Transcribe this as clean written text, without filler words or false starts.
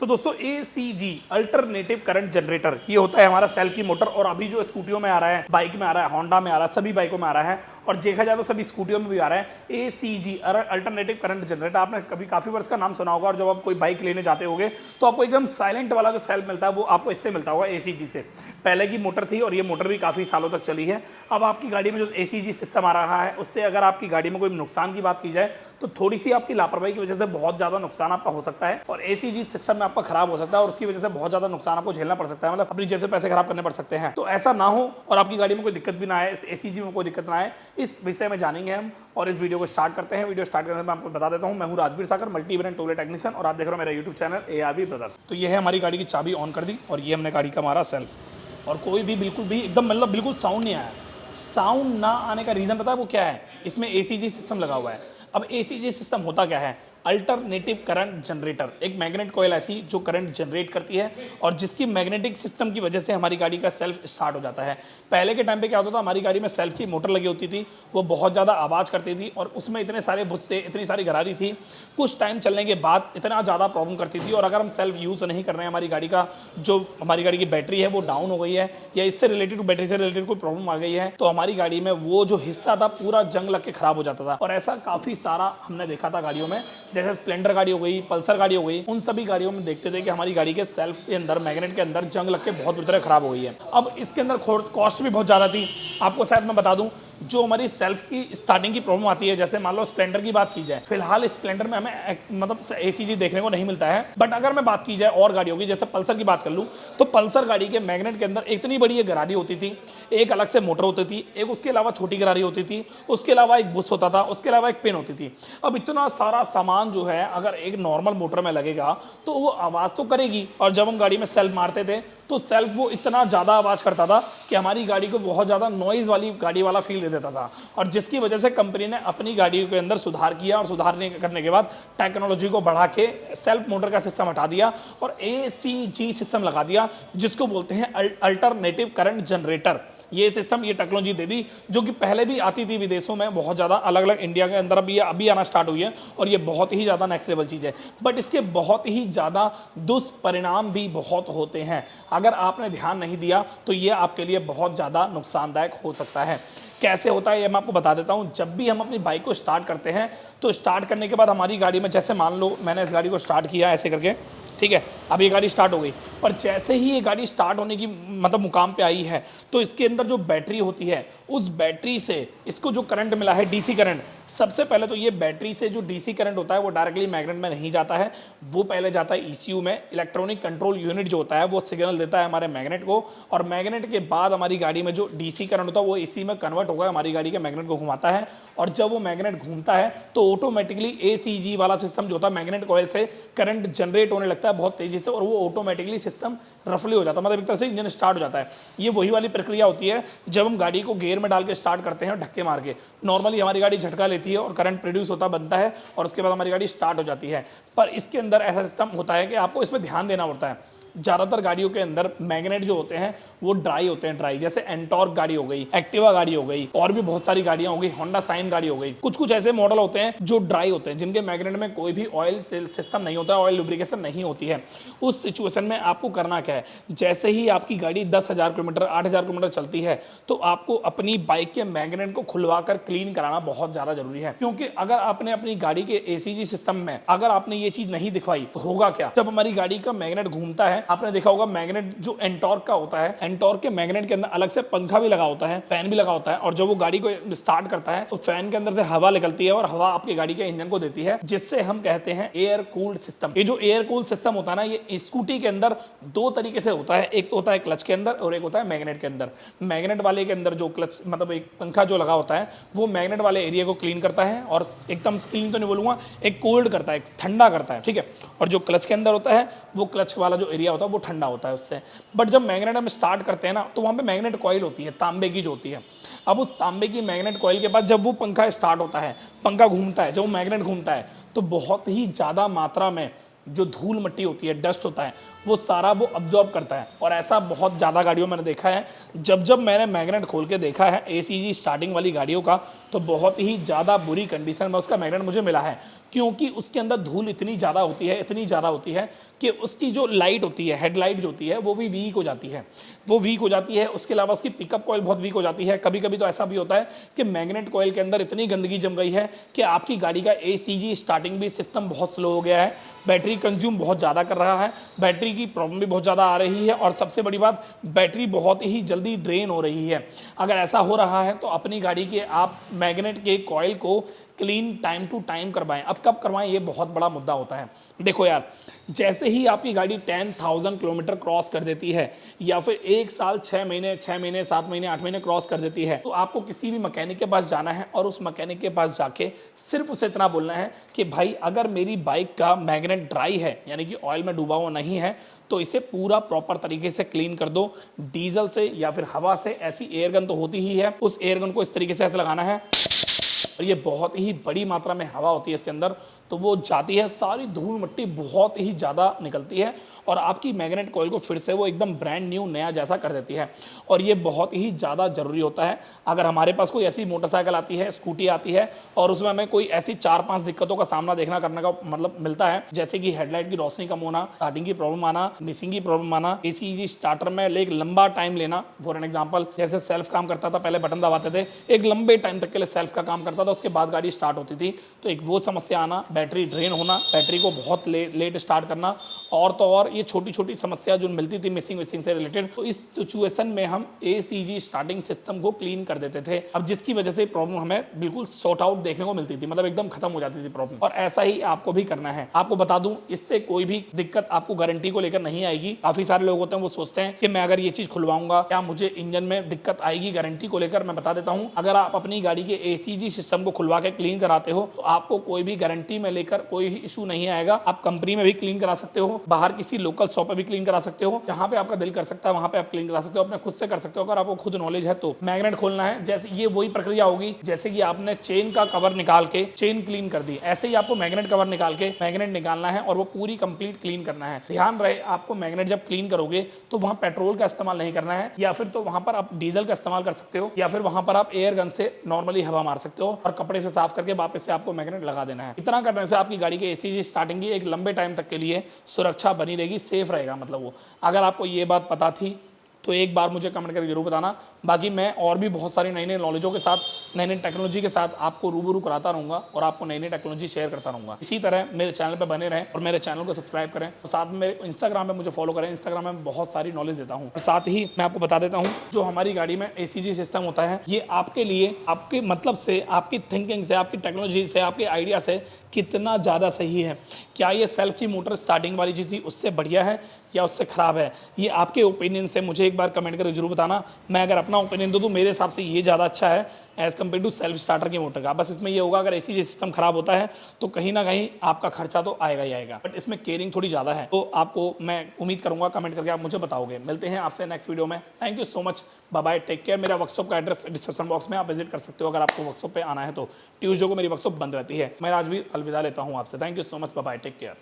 तो दोस्तों ACG alternative current generator ये होता है हमारा सेल्फ की मोटर। और अभी जो स्कूटियों में आ रहा है, बाइक में आ रहा है, होंडा में आ रहा है, सभी बाइकों में आ रहा है और देखा जाए तो सभी स्कूटियों में भी आ रहा है ACG अल्टरनेटिव करंट जनरेटर। आपने कभी काफी वर्ष का नाम सुना होगा और जब आप कोई बाइक लेने जाते होगे तो आपको एकदम साइलेंट वाला जो सेल्फ मिलता है वो आपको इससे मिलता होगा ACG से। पहले की मोटर थी और ये मोटर भी काफी सालों तक चली है। अब आपकी गाड़ी में जो ACG सिस्टम आ रहा है उससे अगर आपकी गाड़ी में कोई नुकसान की बात की जाए तो थोड़ी सी आपकी लापरवाही की वजह से बहुत ज्यादा नुकसान आपका हो सकता है और ACG सिस्टम में आपका खराब हो सकता है और उसकी वजह से बहुत ज्यादा नुकसान आपको झेलना पड़ सकता है, मतलब अपनी जेब से पैसे खराब करने पड़ सकते हैं। तो ऐसा ना हो और आपकी गाड़ी में कोई दिक्कत भी ना आए, इस ACG में कोई दिक्कत ना आए, इस विषय में जानेंगे हम और इस वीडियो को स्टार्ट करते हैं। वीडियो स्टार्ट करने में आपको बता देता हूं, मैं हूं Rajveer Sagar, multi brand two wheeler technician और आप देख रहे हो मेरा यूट्यूब चैनल ARV ब्रदर्स। तो ये है हमारी गाड़ी की चाबी ऑन कर दी और ये हमने गाड़ी का मारा सेल्फ और कोई भी बिल्कुल भी एकदम मतलब बिल्कुल साउंड नहीं आया। साउंड ना आने का रीजन पता है वो क्या है? इसमें ACG सिस्टम लगा हुआ है। अब ACG सिस्टम होता क्या है? अल्टरनेटिव करंट जनरेटर, एक मैग्नेट कॉइल ऐसी जो करंट जनरेट करती है और जिसकी मैग्नेटिक सिस्टम की वजह से हमारी गाड़ी का सेल्फ स्टार्ट हो जाता है। पहले के टाइम पे क्या होता था, हमारी गाड़ी में सेल्फ की मोटर लगी होती थी, वो बहुत ज़्यादा आवाज़ करती थी और उसमें इतने सारे भुस्से, इतनी सारी गरारी थी, कुछ टाइम चलने के बाद इतना ज़्यादा प्रॉब्लम करती थी। और अगर हम सेल्फ यूज़ नहीं कर रहे हैं, हमारी गाड़ी का जो हमारी गाड़ी की बैटरी है वो डाउन हो गई है या इससे रिलेटेड बैटरी से रिलेटेड कोई प्रॉब्लम आ गई है तो हमारी गाड़ी में वो जो हिस्सा था पूरा जंग लग के खराब हो जाता था। और ऐसा काफ़ी सारा हमने देखा था गाड़ियों में, जैसे स्प्लेंडर गाड़ी हो गई, पल्सर गाड़ी हो गई, उन सभी गाड़ियों में देखते थे कि हमारी गाड़ी के सेल्फ के अंदर, मैग्नेट के अंदर जंग लग के बहुत बुरी तरह खराब हो गई है। अब इसके अंदर कॉस्ट भी बहुत ज़्यादा थी। आपको शायद मैं बता दूं, जो हमारी सेल्फ की स्टार्टिंग की प्रॉब्लम आती है, जैसे मान लो स्प्लेंडर की बात की जाए, फिलहाल स्प्लेंडर में हमें मतलब ACG देखने को नहीं मिलता है, बट अगर मैं बात की जाए और गाड़ियों की, जैसे पल्सर की बात कर लूँ तो पल्सर गाड़ी के मैग्नेट के अंदर इतनी बड़ी एक गरारी होती थी, एक अलग से मोटर होती थी, एक उसके अलावा छोटी गरारी होती थी, उसके अलावा एक बुश होता था, उसके अलावा एक पिन होती थी। अब इतना सारा सामान जो है अगर एक नॉर्मल मोटर में लगेगा तो वो आवाज़ तो करेगी और जब हम गाड़ी में सेल्फ मारते थे तो सेल्फ वो इतना ज़्यादा आवाज़ करता था कि हमारी गाड़ी को बहुत ज़्यादा नॉइज़ वाली गाड़ी वाला फील दे देता था। और जिसकी वजह से कंपनी ने अपनी गाड़ी के अंदर सुधार किया और सुधार करने के बाद टेक्नोलॉजी को बढ़ा के सेल्फ मोटर का सिस्टम हटा दिया और ACG सिस्टम लगा दिया, जिसको बोलते हैं अल्टरनेटिव करंट जनरेटर। ये सिस्टम, ये टेक्नोलॉजी दे दी जो कि पहले भी आती थी विदेशों में बहुत ज़्यादा, अलग अलग इंडिया के अंदर अभी आना स्टार्ट हुई है और ये बहुत ही ज़्यादा नेक्स्ट लेवल चीज़ है। बट इसके बहुत ही ज़्यादा दुष्परिणाम भी बहुत होते हैं। अगर आपने ध्यान नहीं दिया तो ये आपके लिए बहुत ज़्यादा नुकसानदायक हो सकता है। कैसे होता है ये मैं आपको बता देता हूँ। जब भी हम अपनी बाइक को स्टार्ट करते हैं तो स्टार्ट करने के बाद हमारी गाड़ी में, जैसे मान लो मैंने इस गाड़ी को स्टार्ट किया ऐसे करके, ठीक है, अब ये गाड़ी स्टार्ट हो गई और जैसे ही ये गाड़ी स्टार्ट होने की मतलब मुकाम पे आई है तो इसके अंदर जो बैटरी होती है उस बैटरी से इसको जो करंट मिला है DC करंट, सबसे पहले तो ये बैटरी से जो DC करंट होता है वो डायरेक्टली मैग्नेट में नहीं जाता है, वो पहले जाता है ECU में। इलेक्ट्रॉनिक कंट्रोल यूनिट जो होता है वो सिग्नल देता है हमारे मैग्नेट को और मैग्नेट के बाद हमारी गाड़ी में जो DC करंट होता है वो AC में कन्वर्ट होकर हमारी गाड़ी के मैग्नेट को घुमाता है और जब वो मैग्नेट घूमता है तो ऑटोमेटिकली ACG वाला सिस्टम जो होता है मैग्नेट कॉइल से करंट जनरेट होने लगता है बहुत तेजी से और वो ऑटोमेटिकली सिस्टम रफली हो जाता है, मतलब एक तरह से इंजन स्टार्ट हो जाता है। ये वही वाली प्रक्रिया होती है जब हम गाड़ी को गियर में डाल के स्टार्ट करते हैं और धक्के मार के। नॉर्मली हमारी गाड़ी झटका लेती है और करंट प्रोड्यूस होता बनता है और उसके बाद हमारी गाड़ी स्टार्ट हो जाती है। पर इसके अंदर ऐसा सिस्टम होता है कि आपको इसमें ध्यान देना पड़ता है। ज़्यादातर गाड़ियों के अंदर मैग्नेट जो होते हैं वो ड्राई होते हैं, ड्राई, जैसे एंटॉर्क गाड़ी हो गई, एक्टिवा गाड़ी हो गई और भी बहुत सारी गाड़ियां हो गई, होंडा साइन गाड़ी हो गई। कुछ कुछ ऐसे मॉडल होते हैं जो ड्राई होते हैं, जिनके मैग्नेट में कोई भी ऑयल सिस्टम नहीं होता है, ऑयल लुब्रिकेशन नहीं होती है। उस सिचुएशन में आपको करना क्या है, जैसे ही आपकी गाड़ी 10,000 किलोमीटर 8,000 किलोमीटर चलती है तो आपको अपनी बाइक के मैग्नेट को खुलवाकर क्लीन कराना बहुत ज़्यादा जरूरी है। क्योंकि अगर आपने अपनी गाड़ी के ACG सिस्टम में अगर आपने ये चीज़ नहीं दिखवाई तो होगा क्या, जब हमारी गाड़ी का मैग्नेट घूमता है, आपने देखा होगा मैग्नेट जो एंटॉर्क का होता है, एंटॉर्क के मैग्नेट के अंदर अलग से पंखा भी लगा होता है, फैन भी लगा होता है और जब वो गाड़ी को स्टार्ट करता है तो फैन के अंदर से हवा निकलती है और हवा आपकी गाड़ी के इंजन को देती है, जिससे हम कहते हैं एयर कूल्ड सिस्टम। ये जो एयर कूल्ड सिस्टम होता है ना, ये स्कूटी के अंदर दो तरीके से होता है, एक तो होता है क्लच के अंदर और एक होता है मैग्नेट के अंदर। मैग्नेट वाले के अंदर जो क्लच मतलब एक पंखा जो लगा होता है वो मैग्नेट वाले एरिया को क्लीन करता है और एकदम क्लीन तो नहीं बोलूंगा, एक कोल्ड करता है, ठंडा करता है, ठीक है। और जो क्लच के अंदर होता है वो क्लच वाला जो एरिया होता है वो ठंडा होता है उससे। बट जब मैग्नेट हम स्टार्ट करते हैं ना तो वहाँ पे मैग्नेट कॉइल होती है, तांबे की जो होती है। अब उस तांबे की मैग्नेट कॉइल के बाद जब वो पंखा स्टार्ट होता है, पंखा घूमता है, जब वो मैग्नेट घूमता है तो बहुत ही ज़्यादा मात्रा में जो धूल मट्टी होती है, डस्ट होता है, वो सारा वो अब्जॉर्ब करता है। और ऐसा बहुत ज़्यादा गाड़ियों में मैंने देखा है। जब मैंने मैग्नेट खोल के देखा है ACG स्टार्टिंग वाली गाड़ियों का, तो बहुत ही ज़्यादा बुरी कंडीशन में उसका मैग्नेट मुझे मिला है। क्योंकि उसके अंदर धूल इतनी ज़्यादा होती है कि उसकी जो लाइट होती है, हेडलाइट जो होती है, वो भी वीक हो जाती है, उसके अलावा उसकी पिकअप कॉइल बहुत वीक हो जाती है। कभी कभी तो ऐसा भी होता है कि मैग्नेट कॉइल के अंदर इतनी गंदगी जम गई है कि आपकी गाड़ी का ACG स्टार्टिंग भी सिस्टम बहुत स्लो हो गया है, बैटरी कंज्यूम बहुत ज़्यादा कर रहा है, बैटरी की प्रॉब्लम भी बहुत ज़्यादा आ रही है, और सबसे बड़ी बात, बैटरी बहुत ही जल्दी ड्रेन हो रही है। अगर ऐसा हो रहा है तो अपनी गाड़ी के आप मैग्नेट के कॉइल को क्लीन टाइम टू टाइम करवाएं। अब कब करवाएं, ये बहुत बड़ा मुद्दा होता है। देखो यार, जैसे ही आपकी गाड़ी 10,000 किलोमीटर क्रॉस कर देती है, या फिर 1 साल 6 महीने 7 महीने 8 महीने क्रॉस कर देती है, तो आपको किसी भी मैकेनिक के पास जाना है और उस मैकेनिक के पास जाके सिर्फ उसे इतना बोलना है कि भाई अगर मेरी बाइक का मैग्नेट ड्राई है, यानी कि ऑयल में डूबा हुआ नहीं है, तो इसे पूरा प्रॉपर तरीके से क्लीन कर दो, डीजल से या फिर हवा से। ऐसी एयर गन तो होती ही है, उस एयर गन को इस तरीके से ऐसे लगाना है, और ये बहुत ही बड़ी मात्रा में हवा होती है इसके अंदर, तो वो जाती है, सारी धूल मिट्टी बहुत ही ज़्यादा निकलती है और आपकी मैग्नेट कॉइल को फिर से वो एकदम ब्रांड न्यू नया जैसा कर देती है। और ये बहुत ही ज़्यादा ज़रूरी होता है। अगर हमारे पास कोई ऐसी मोटरसाइकिल आती है, स्कूटी आती है, और उसमें हमें कोई ऐसी 4-5 दिक्कतों का सामना करने का मतलब मिलता है, जैसे कि हेडलाइट की रोशनी कम होना, स्टार्टिंग की प्रॉब्लम आना, मिसिंग की प्रॉब्लम आना, ACG स्टार्टर में एक लंबा टाइम लेना। फॉर एन एग्जाम्पल, जैसे सेल्फ काम करता था, पहले बटन दबाते थे, एक लंबे टाइम तक के लिए सेल्फ का काम करता था, उसके बाद गाड़ी स्टार्ट होती थी, तो एक वो समस्या आना, बैटरी ड्रेन होना, बैटरी को बहुत लेट स्टार्ट करना, और तो और ये छोटी छोटी समस्या जो मिलती थी मिसिंग से रिलेटेड। तो इस सिचुएशन में हम ACG स्टार्टिंग सिस्टम को क्लीन कर देते थे, अब जिसकी वजह से प्रॉब्लम हमें बिल्कुल सॉर्ट आउट देखने को मिलती थी, मतलब एकदम खत्म हो जाती थी प्रॉब्लम। और ऐसा ही आपको भी करना है। आपको बता दूं, इससे कोई भी दिक्कत आपको गारंटी को लेकर नहीं आएगी। काफी सारे लोग होते हैं, वो सोचते हैं कि मैं अगर ये चीज खुलवाऊंगा, क्या मुझे इंजन में दिक्कत आएगी गारंटी को लेकर। मैं बता देता हूं, अगर आप अपनी गाड़ी के ACG सिस्टम को खुलवा के क्लीन कराते हो, तो आपको कोई भी गारंटी में लेकर कोई इशू नहीं आएगा। आप कंपनी में भी क्लीन करा सकते हो, बाहर किसी लोकल शॉप पे भी क्लीन करा सकते हो, जहां पे आपका दिल कर सकता है वहां पे आप क्लीन करा सकते हो, अपने खुद से कर सकते हो अगर आपको खुद नॉलेज है तो। मैग्नेट खोलना है, जैसे ये वही प्रक्रिया होगी जैसे कि आपने चेन का कवर निकाल के चेन क्लीन कर दी, ऐसे ही आपको मैग्नेट कवर निकाल के मैग्नेट निकालना है और वो पूरी कंप्लीट क्लीन करना है। ध्यान रहे, आपको मैग्नेट जब क्लीन करोगे तो वहां पेट्रोल का इस्तेमाल नहीं करना है, या फिर तो वहां पर आप डीजल का इस्तेमाल कर सकते हो, या फिर वहां पर आप एयर गन से नॉर्मली हवा मार सकते हो और कपड़े से साफ करके वापस से आपको मैग्नेट लगा देना है। इतना करने से आपकी गाड़ी के ACG स्टार्टिंग की एक लंबे टाइम तक के लिए सुरक्षा बनी रहेगी, सेफ रहेगा। मतलब वो, अगर आपको ये बात पता थी तो एक बार मुझे कमेंट करके जरूर बताना। बाकी मैं और भी बहुत सारी नई नई नॉलेजों के साथ, नई नई टेक्नोलॉजी के साथ आपको रूबरू कराता रहूँगा और आपको नई नई टेक्नोलॉजी शेयर करता रहूँगा। इसी तरह मेरे चैनल पे बने रहें और मेरे चैनल को सब्सक्राइब करें, और साथ में मेरे इंस्टाग्राम पे मुझे फॉलो करें। इंस्टाग्राम में बहुत सारी नॉलेज देता हूँ। और साथ ही मैं आपको बता देता हूँ, जो हमारी गाड़ी में ACG सिस्टम होता है, ये आपके लिए, आपके मतलब से, आपकी थिंकिंग से, आपकी टेक्नोलॉजी से, आपके आइडिया से कितना ज़्यादा सही है। क्या ये सेल्फ की मोटर स्टार्टिंग वाली जो थी उससे बढ़िया है या उससे ख़राब है, ये आपके ओपिनियन से मुझे एक बार कमेंट करके जरूर बताना। मैं अगर अपना ओपिनियन दूँ तो मेरे हिसाब से ये ज़्यादा अच्छा है as compare to self starter की मोटर का। बस इसमें ये होगा, अगर ACG सिस्टम खराब होता है तो कहीं ना कहीं आपका खर्चा तो आएगा ही आएगा, बट इसमें केयरिंग थोड़ी ज़्यादा है। तो आपको मैं उम्मीद करूँगा कमेंट करके आप मुझे बताओगे। मिलते हैं आपसे नेक्स्ट वीडियो में। Thank you so much, bye bye, take care. मेरा वर्कशॉप का एड्रेस डिस्क्रिप्शन बॉक्स में आप विजिट कर सकते हो अगर आपको वर्कशॉप पे आना है तो। ट्यूसडे को मेरी वर्कशॉप बंद रहती है। मैं आज भी अलविदा लेता हूँ आपसे। Thank you so much, bye bye, take care.